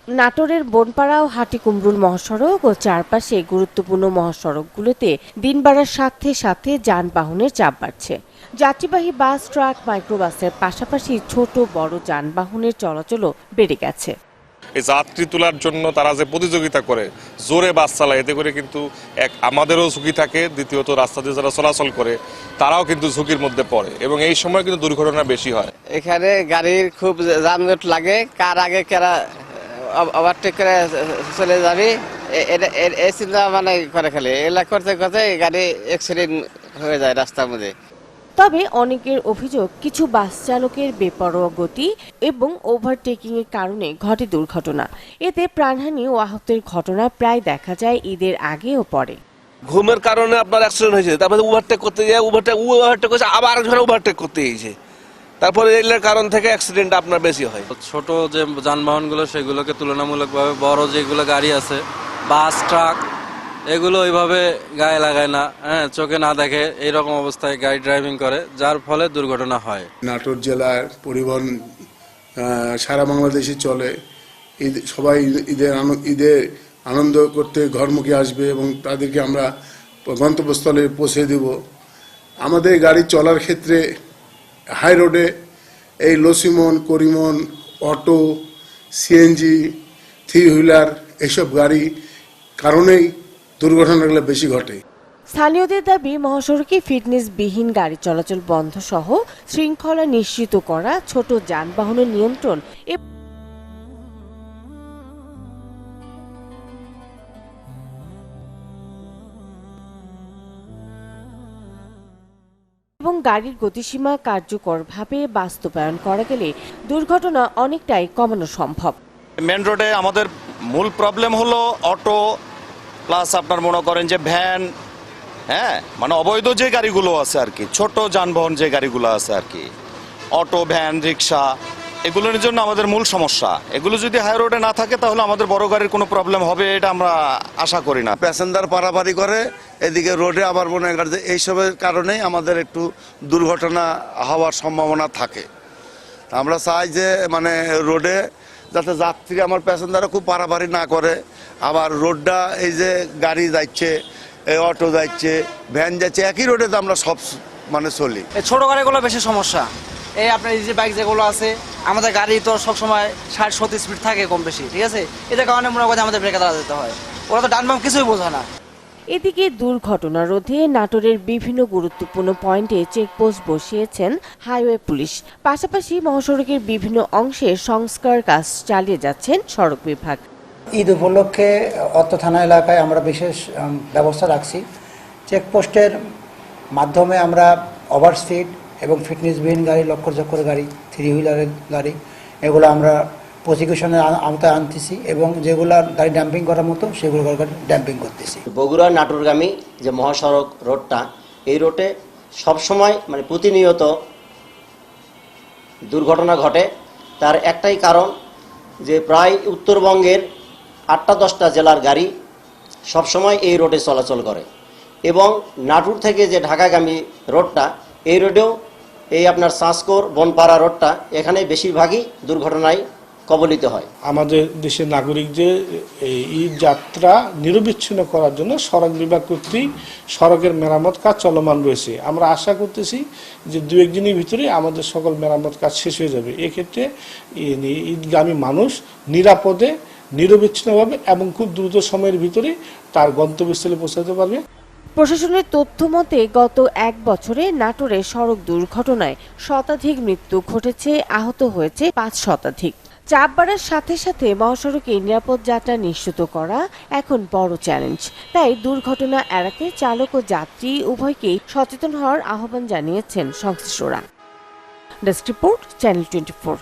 নাটোরের বনপাড়া ও হাটিকুমরুল মহাসড়ক ও চারপাশে গুরুত্বপূর্ণ মহাসড়কগুলোতে দিন বাড়ার সাথে সাথে যানবাহনের চাপ বাড়ছে। যাত্রীবাহী বাস, ট্রাক, মাইক্রোবাসের পাশাপাশি ছোট বড় যানবাহনের চলাচলও বেড়ে গেছে। এই যাত্রী তোলার জন্য তারা যে প্রতিযোগিতা করে জোরে বাস চালায়, এতে করে কিন্তু এক আমাদেরও ঝুঁকি থাকে, দ্বিতীয়ত রাস্তা দিয়ে যারা চলাচল করে তারাও কিন্তু ঝুঁকির মধ্যে পড়ে এবং এই সময় কিন্তু দুর্ঘটনা বেশি হয়। এখানে গাড়ির খুব যানজট লাগে, কার আগে কারা ওভারটেক করে চলে যাবে এই চিন্তা মানে করে খেলে এগুলা করতে করতে গাড়ি অ্যাক্সিডেন্ট হয়ে যায় রাস্তার মধ্যে। তবে অনেকের অভিযোগ কিছু বাস চালকের বেপরোয়া গতি এবং ওভারটেকিং এর কারণে ঘটে দুর্ঘটনা। এতে প্রাণহানি ও আহতের ঘটনা প্রায় দেখা যায় ঈদের আগে ও পরে। ঘুমের কারণে আপনার অ্যাক্সিডেন্ট হয়েছে, তারপরে ওভারটেক করতে যায়, ওভারটেক করছে, আবার আরেকজন ওভারটেক করতে গিয়েছে, তারপরে এগুলোর কারণ থেকে অ্যাক্সিডেন্ট আপনার বেশি হয়। ছোট যে যানবাহনগুলো সেগুলোকে তুলনামূলকভাবে বড় যেগুলো গাড়ি আছে, বাস, ট্রাক, এগুলো ওইভাবে গায়ে লাগায় না, চোখে না দেখে এইরকম অবস্থায় গাড়ি ড্রাইভিং করে, যার ফলে দুর্ঘটনা হয়। নাটোর জেলার পরিবহন সারা বাংলাদেশে চলে। সবাই ঈদে আনন্দ করতে ঘরমুখী আসবে এবং তাদেরকে আমরা গন্তব্যস্থলে পৌঁছে দেব। আমাদের গাড়ি চলার ক্ষেত্রে হাই রোডে এই Nosimon, Korimon, auto, CNG, three wheeler এইসব গাড়ি কারণেই দুর্ঘটনাগুলো বেশি ঘটে। স্থানীয়দের দাবি মহাসড়কে ফিটনেসবিহীন গাড়ি চলাচল বন্ধ সহ শৃঙ্খলা নিশ্চিত করা, ছোট যানবাহনের নিয়ন্ত্রণ এবং গাড়ির গতিসীমা কার্যকরভাবে বাস্তবায়ন করা গেলে দুর্ঘটনা অনেকটাই কমানো সম্ভব। মেন রোডে আমাদের মূল প্রবলেম হলো অটো প্লাস আপনার মনে করেন যে ভ্যান, মানে অবৈধ যে গাড়িগুলো আছে আর কি, ছোট যানবাহন যে গাড়িগুলো আছে আর কি, অটো, ভ্যান, রিক্সা, এগুলোর জন্য আমাদের মূল সমস্যা। এগুলো যদি হাই রোডে না থাকে তাহলে আমাদের বড় গাড়ির কোনো প্রবলেম হবে এটা আমরা আশা করি না। প্যাসেঞ্জার পারাপারি করে, এদিকে রোডে আবার মনে করেন যে এইসবের কারণেই আমাদের একটু দুর্ঘটনা হওয়ার সম্ভাবনা থাকে। আমরা চাই যে মানে রোডে যাতে যাত্রী আমার প্যাসেঞ্জাররা খুব পারাপারি না করে, আবার রোডটা এই যে গাড়ি যাচ্ছে, অটো যাচ্ছে, ভ্যান যাচ্ছে, একই রোডে তো আমরা সব মানে চলি। ছোট গাড়িগুলো বেশি সমস্যা। এই আপনার এই যে বাইক যেগুলো আছে, আমাদের গাড়ি তো সবসময় 60-70 স্পিড থাকে কম বেশি, ঠিক আছে, এটার কারণে মনে করেন আমাদের ব্রেকে দাঁড়া যেতে হয়, ওরা তো ডান বাম কিছুই বোঝে না। এদিকে দুর্ঘটনা রোধে নাটোরের বিভিন্ন গুরুত্বপূর্ণ পয়েন্টে চেকপোস্ট বসিয়েছেন হাইওয়ে পুলিশ। পাশাপাশি মহাসড়কের বিভিন্ন অংশে সংস্কার কাজ চালিয়ে যাচ্ছেন সড়ক বিভাগ। ঈদ উপলক্ষে অত্র থানা এলাকায় আমরা বিশেষ ব্যবস্থা রাখছি। চেকপোস্টের মাধ্যমে আমরা ওভার স্পিড এবং ফিটনেসবিহীন গাড়ি, লক্ষ্যচক্কর গাড়ি, থ্রি হুইলারের গাড়ি, এগুলো আমরা প্রসিকিউশনের আওতায় আনতেছি এবং যেগুলো গাড়ি ডাম্পিং করার মতো সেগুলো গাড়ি ডাম্পিং করতেছি। বগুড়া নাটোরগামী যে মহাসড়ক রোডটা, এই রোডে সবসময় মানে প্রতিনিয়ত দুর্ঘটনা ঘটে। তার একটাই কারণ যে প্রায় উত্তরবঙ্গের 8-10টা জেলার গাড়ি সবসময় এই রোডে চলাচল করে এবং নাটোর থেকে যে ঢাকাগামী রোডটা, এই রোডেও এই আপনার সাঁসকোর বনপাড়া রোডটা, এখানে বেশিরভাগই দুর্ঘটনায় কবলিত হয়। আমাদের দেশের নাগরিকদের এই ঈদ যাত্রা নিরবিচ্ছিন্ন করার জন্য সড়ক বিভাগ কর্তৃক সড়কের মেরামত কাজ চলমান রয়েছে। আমরা আশা করতেছি যে 2-1 দিনের ভিতরে আমাদের সকল মেরামত কাজ শেষ হয়ে যাবে। এক্ষেত্রে ঈদগামী মানুষ নিরাপদে, নিরবিচ্ছিন্নভাবে এবং খুব দ্রুত সময়ের ভিতরে তার গন্তব্যস্থলে পৌঁছাতে পারবে। প্রশাসনের তথ্য মতে গত 1 বছরে নাটোরে সড়ক দুর্ঘটনায় শতাধিক মৃত্যু ঘটেছে, আহত হয়েছে 5 শতাধিক। চাপ বাড়ার সাথে সাথে মহাসড়কে নিরাপদ যাত্রা নিশ্চিত করা এখন বড় চ্যালেঞ্জ। তাই দুর্ঘটনা এড়াতে চালক ও যাত্রী উভয়কেই সচেতন হওয়ার আহ্বান জানিয়েছেন সংশ্লিষ্টরা। Desk report, channel 24।